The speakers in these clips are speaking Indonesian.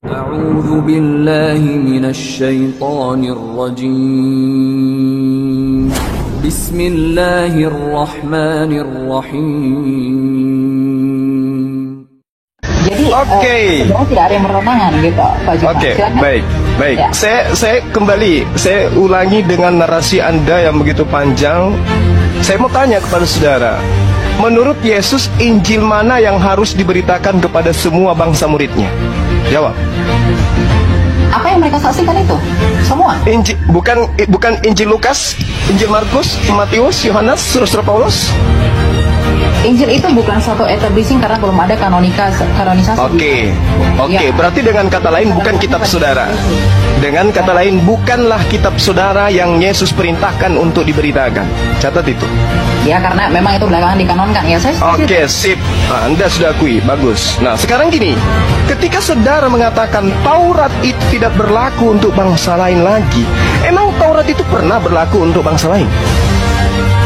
أعوذ بالله من الشيطان الرجيم بسم الله الرحمن الرحيم. Jadi sebenarnya tidak ada yang bertentangan gitu, Pak Juma. Baik. Ya. Saya kembali, saya ulangi dengan narasi Anda yang begitu panjang. Saya mau tanya kepada saudara, menurut Yesus, Injil mana yang harus diberitakan kepada semua bangsa muridnya? Jawab. Apa yang mereka saksikan itu? Semua? Injil, bukan Injil Lukas, Injil Markus, Matius, Yohanes, Surat Paulus. Injil itu bukan suatu establishing karena belum ada kanonisasi. Oke. Ya. Berarti dengan kata lain bukan kitab saudara. Dengan kata lain bukanlah kitab saudara yang Yesus perintahkan untuk diberitakan. Catat itu. Ya, karena memang itu belakangan dikanonkan ya, saya. Oke, sip. Anda sudah akui, bagus. Nah, sekarang gini, ketika saudara mengatakan Taurat itu tidak berlaku untuk bangsa lain lagi, emang Taurat itu pernah berlaku untuk bangsa lain?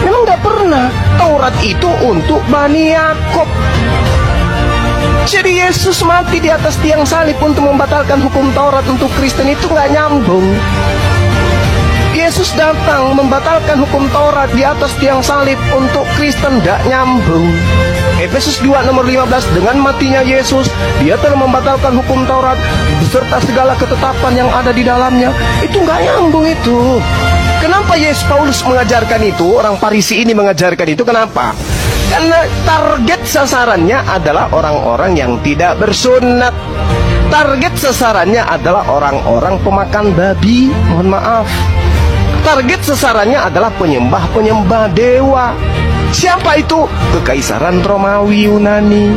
Memang gak pernah. Taurat itu untuk Bani Yakub. Jadi Yesus mati di atas tiang salib untuk membatalkan hukum Taurat untuk Kristen itu gak nyambung. Yesus datang membatalkan hukum Taurat di atas tiang salib untuk Kristen gak nyambung. Efesus 2 nomor 15, dengan matinya Yesus, dia telah membatalkan hukum Taurat beserta segala ketetapan yang ada di dalamnya. Itu gak nyambung itu. Kenapa Yesus Paulus mengajarkan itu? Orang Farisi ini mengajarkan itu. Kenapa? Karena target sasarannya adalah orang-orang yang tidak bersunat. Target sasarannya adalah orang-orang pemakan babi. Mohon maaf. Target sasarannya adalah penyembah-penyembah dewa. Siapa itu? Kekaisaran Romawi Yunani.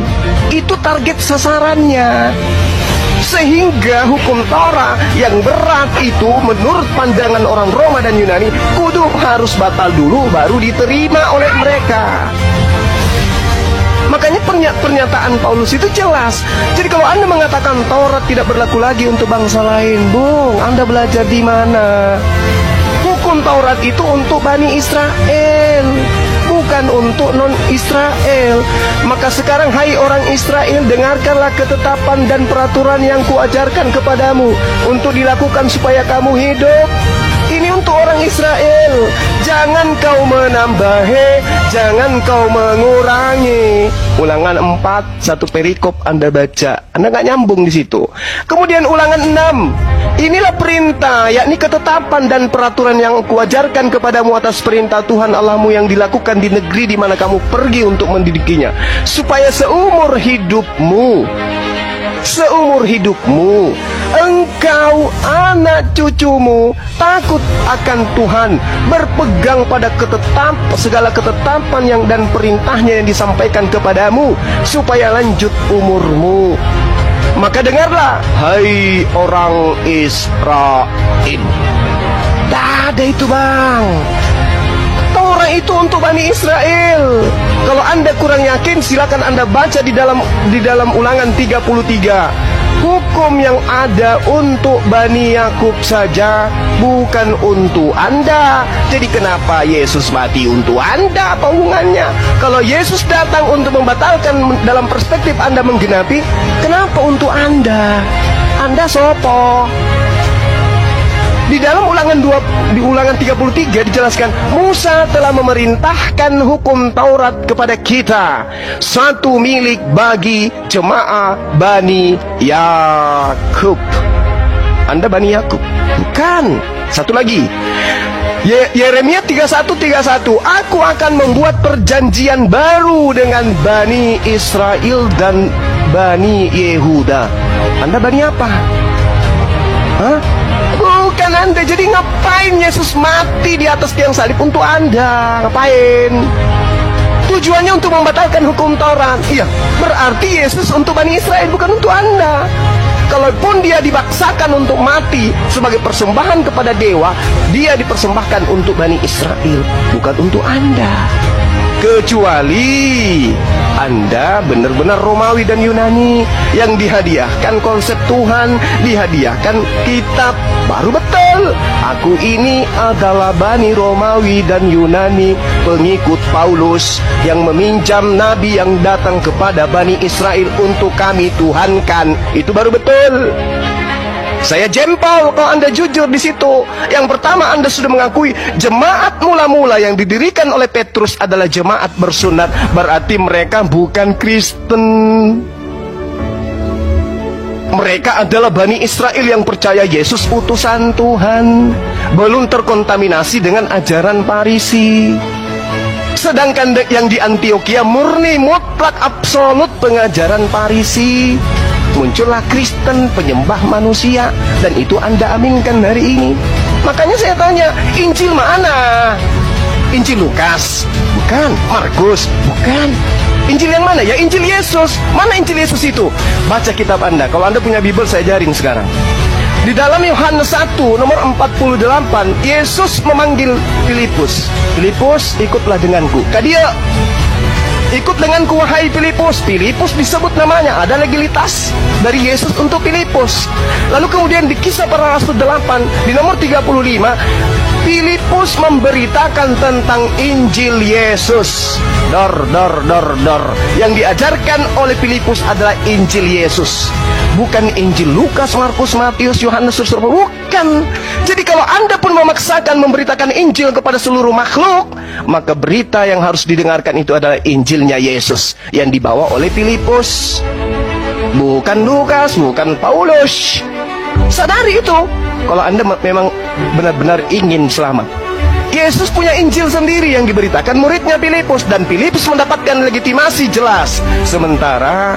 Itu target sasarannya. Sehingga hukum Torah yang berat itu menurut pandangan orang Roma dan Yunani kudu harus batal dulu baru diterima oleh mereka. Makanya pernyataan Paulus itu jelas. Jadi kalau Anda mengatakan Taurat tidak berlaku lagi untuk bangsa lain, Bung, Anda belajar di mana? Hukum Taurat itu untuk Bani Israel, bukan untuk non-Israel. Maka sekarang hai orang Israel, dengarkanlah ketetapan dan peraturan yang kuajarkan kepadamu untuk dilakukan supaya kamu hidup. Ini untuk orang Israel. Jangan kau menambah, jangan kau mengurangi. Ulangan 4, satu perikop Anda baca, Anda nggak nyambung di situ. Kemudian ulangan 6, inilah perintah, yakni ketetapan dan peraturan yang kuajarkan kepadamu atas perintah Tuhan Allahmu yang dilakukan di negeri di mana kamu pergi untuk mendidikinya, supaya seumur hidupmu engkau, anak cucumu takut akan Tuhan, berpegang pada segala ketetapan yang dan perintahnya yang disampaikan kepadamu, supaya lanjut umurmu. Maka dengarlah, hai orang Israel. Tak ada itu, Bang. Taurat itu untuk Bani Israel. Kalau Anda kurang yakin, silakan Anda baca di dalam Ulangan 33. Hukum yang ada untuk Bani Yakub saja, bukan untuk Anda. Jadi kenapa Yesus mati untuk Anda? Apa hubungannya? Kalau Yesus datang untuk membatalkan dalam perspektif Anda menggenapi, kenapa untuk Anda? Anda sopo? Di dalam di Ulangan 33 dijelaskan, Musa telah memerintahkan hukum Taurat kepada kita, satu milik bagi jemaah Bani Yakub. Anda Bani Yakub? Bukan. Satu lagi, Yeremia 31:31, aku akan membuat perjanjian baru dengan Bani Israel dan Bani Yehuda. Anda Bani apa? Hah? Bukan Anda. Jadi ngapain Yesus mati di atas tiang salib untuk Anda? Ngapain? Tujuannya untuk membatalkan hukum Taurat. Iya, berarti Yesus untuk Bani Israel, bukan untuk Anda. Kalaupun dia dibaksakan untuk mati sebagai persembahan kepada dewa, dia dipersembahkan untuk Bani Israel, bukan untuk Anda. Kecuali Anda benar-benar Romawi dan Yunani yang dihadiahkan konsep Tuhan, dihadiahkan kitab, baru betul. Aku ini adalah Bani Romawi dan Yunani, pengikut Paulus yang meminjam nabi yang datang kepada Bani Israel untuk kami tuhankan. Itu baru betul. Saya jempol kalau Anda jujur di situ. Yang pertama, Anda sudah mengakui jemaat mula-mula yang didirikan oleh Petrus adalah jemaat bersunat. Berarti mereka bukan Kristen. Mereka adalah Bani Israel yang percaya Yesus utusan Tuhan, belum terkontaminasi dengan ajaran Farisi. Sedangkan yang di Antioquia murni mutlak absolut pengajaran Farisi. Muncullah Kristen penyembah manusia, dan itu Anda aminkan hari ini. Makanya saya tanya, Injil mana? Injil Lukas? Bukan. Markus? Bukan. Injil yang mana? Ya Injil Yesus. Mana Injil Yesus itu? Baca kitab Anda. Kalau Anda punya Bible, saya ajarin sekarang. Di dalam Yohanes 1 nomor 48, Yesus memanggil Filipus. Filipus, ikutlah denganku. Dia ikut denganku wahai Filipus. Filipus disebut namanya, ada legalitas dari Yesus untuk Filipus. Lalu kemudian di Kisah Para Rasul 8 di nomor 35, Filipus memberitakan tentang Injil Yesus. Yang diajarkan oleh Filipus adalah Injil Yesus, bukan Injil Lukas, Markus, Matius, Yohanes, bukan. Jadi kalau Anda pun memaksakan memberitakan Injil kepada seluruh makhluk, maka berita yang harus didengarkan itu adalah Injilnya Yesus yang dibawa oleh Filipus, bukan Lukas, bukan Paulus. Sadari itu kalau Anda memang benar-benar ingin selamat. Yesus punya Injil sendiri yang diberitakan muridnya Filipus, dan Filipus mendapatkan legitimasi jelas. Sementara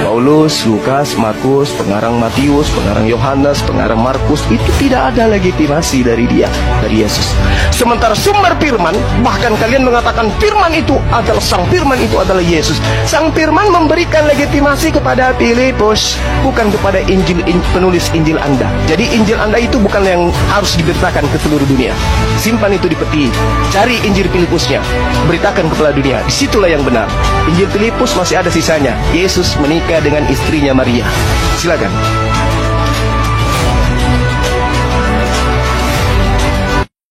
Paulus, Lukas, Markus, pengarang Matius, pengarang Yohanes, pengarang Markus, itu tidak ada legitimasi dari dia, dari Yesus. Sementara sumber firman, bahkan kalian mengatakan firman itu adalah sang firman itu adalah Yesus. Sang firman memberikan legitimasi kepada Filipus, bukan kepada penulis Injil Anda. Jadi Injil Anda itu bukan yang harus diberitakan ke seluruh dunia. Simpan itu di peti, cari Injil Filipusnya, beritakan kepada dunia. Disitulah yang benar. Injil Filipus masih ada sisanya. Yesus menikah dengan istrinya Maria. Silakan.